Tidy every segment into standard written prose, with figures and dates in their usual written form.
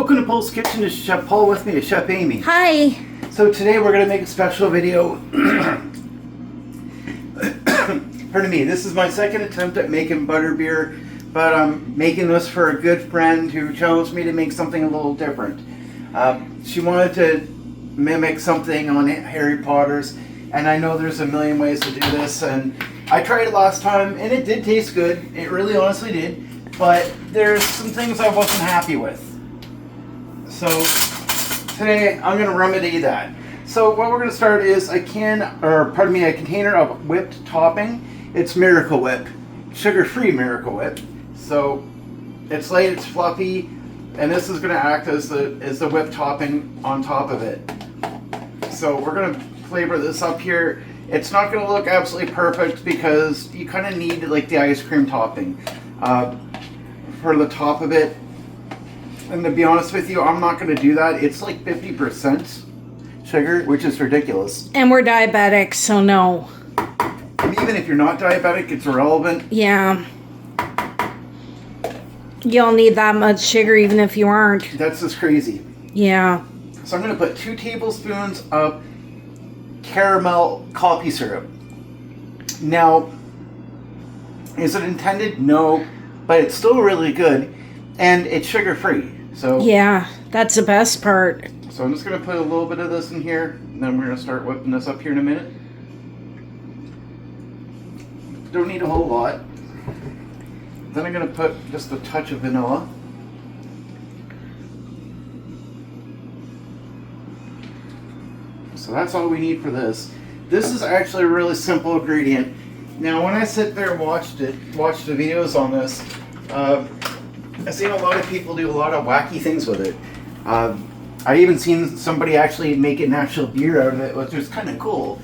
Welcome to Poul's Kitchen. This is Chef Paul, with me is Chef Amy. Hi. So today we're going to make a special video. Pardon me, this is my second attempt at making butterbeer, but I'm making this for a good friend who chose me to make something a little different. She wanted to mimic something on Harry Potter's, and I know there's a million ways to do this, and I tried it last time and it did taste good. It really honestly did, but there's some things I wasn't happy with. So today I'm going to remedy that. So what we're going to start is a container of whipped topping. It's Miracle Whip, sugar-free Miracle Whip. So it's light, it's fluffy, and this is going to act as the whipped topping on top of it. So we're going to flavor this up here. It's not going to look absolutely perfect because you kind of need like the ice cream topping for the top of it. And to be honest with you, I'm not going to do that. It's like 50% sugar, which is ridiculous. And we're diabetic, so no. And even if you're not diabetic, it's irrelevant. Yeah. You don't need that much sugar even if you aren't. That's just crazy. Yeah. So I'm going to put 2 tablespoons of caramel coffee syrup. Now, is it intended? No, but it's still really good, and it's sugar-free. So yeah, that's the best part. So I'm just going to put a little bit of this in here, and then we're going to start whipping this up here in a minute. Don't need a whole lot. Then I'm going to put just a touch of vanilla. So that's all we need for this. This is actually a really simple ingredient. Now when I sit there and watch the videos on this, I've seen a lot of people do a lot of wacky things with it. I even seen somebody actually make an actual beer out of it, which is kind of cool.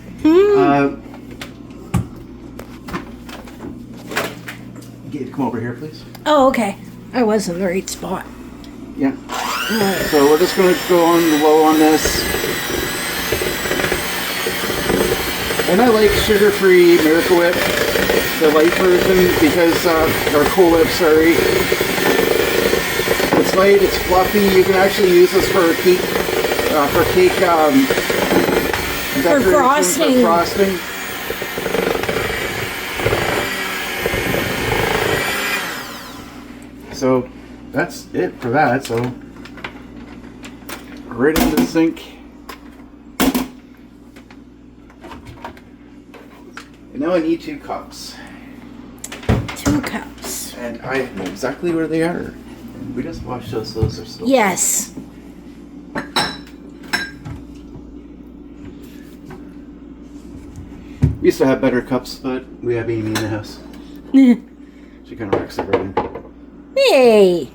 Come over here, please. Oh, okay. I was in the right spot. Yeah. So we're just going to go on low on this. And I like sugar-free Miracle Whip, the light version, because, or Cool Whip, sorry. It's light, it's fluffy. You can actually use this for cake, for frosting. So that's it for that. So right into the sink. And now I need 2 cups. 2 cups. And I know exactly where they are. We just washed those. Those are still. Yes. We used to have better cups, but we have Amy in the house. She kind of wrecks everything. Hey.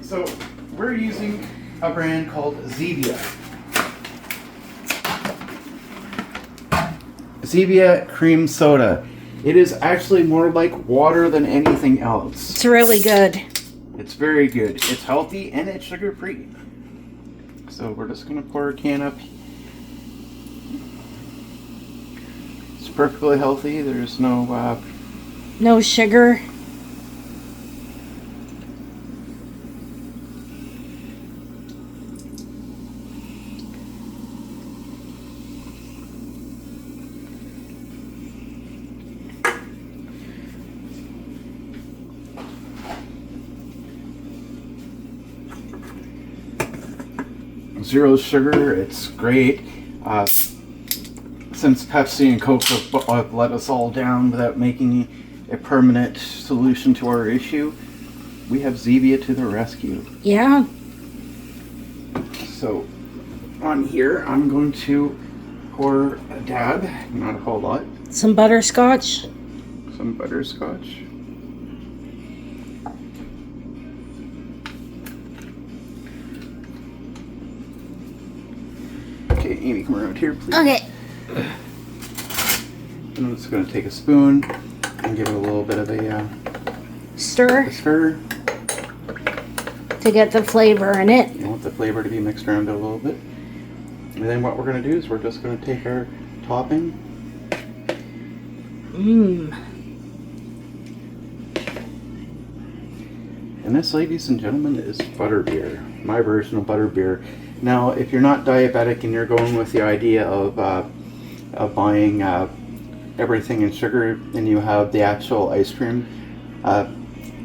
So we're using a brand called Zevia. Zevia cream soda. It is actually more like water than anything else. It's really good. It's very good. It's healthy and it's sugar free. So we're just going to pour a can up. It's perfectly healthy. There's no no sugar. Zero sugar. It's great. Since Pepsi and Coke have let us all down without making a permanent solution to our issue, we have Zevia to the rescue. Yeah. So on here, I'm going to pour a dab, not a whole lot. Some butterscotch. Some butterscotch. Okay, Amy, come around here, please. Okay. And I'm just going to take a spoon and give it a little bit of a stir stir to get the flavor in it. You want the flavor to be mixed around a little bit. And then what we're going to do is we're just going to take our topping. And this, ladies and gentlemen, is butterbeer. My version of butterbeer. Now, if you're not diabetic and you're going with the idea of buying everything in sugar, and you have the actual ice cream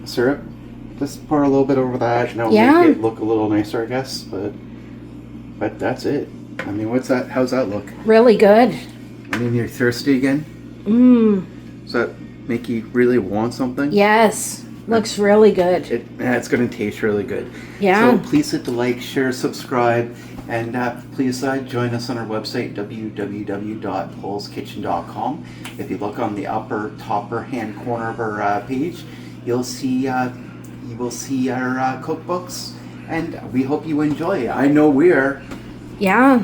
syrup, just pour a little bit over that, and that'll make it look a little nicer, I guess. But that's it. I mean, what's that? How's that look? Really good. I mean, you're thirsty again? Does that make you really want something? Yes. Looks really good. It's going to taste really good. Yeah. So please hit the like, share, subscribe, and please join us on our website, www.poulskitchen.com. If you look on the top hand corner of our page, you will see our cookbooks, and we hope you enjoy. I know we are. Yeah.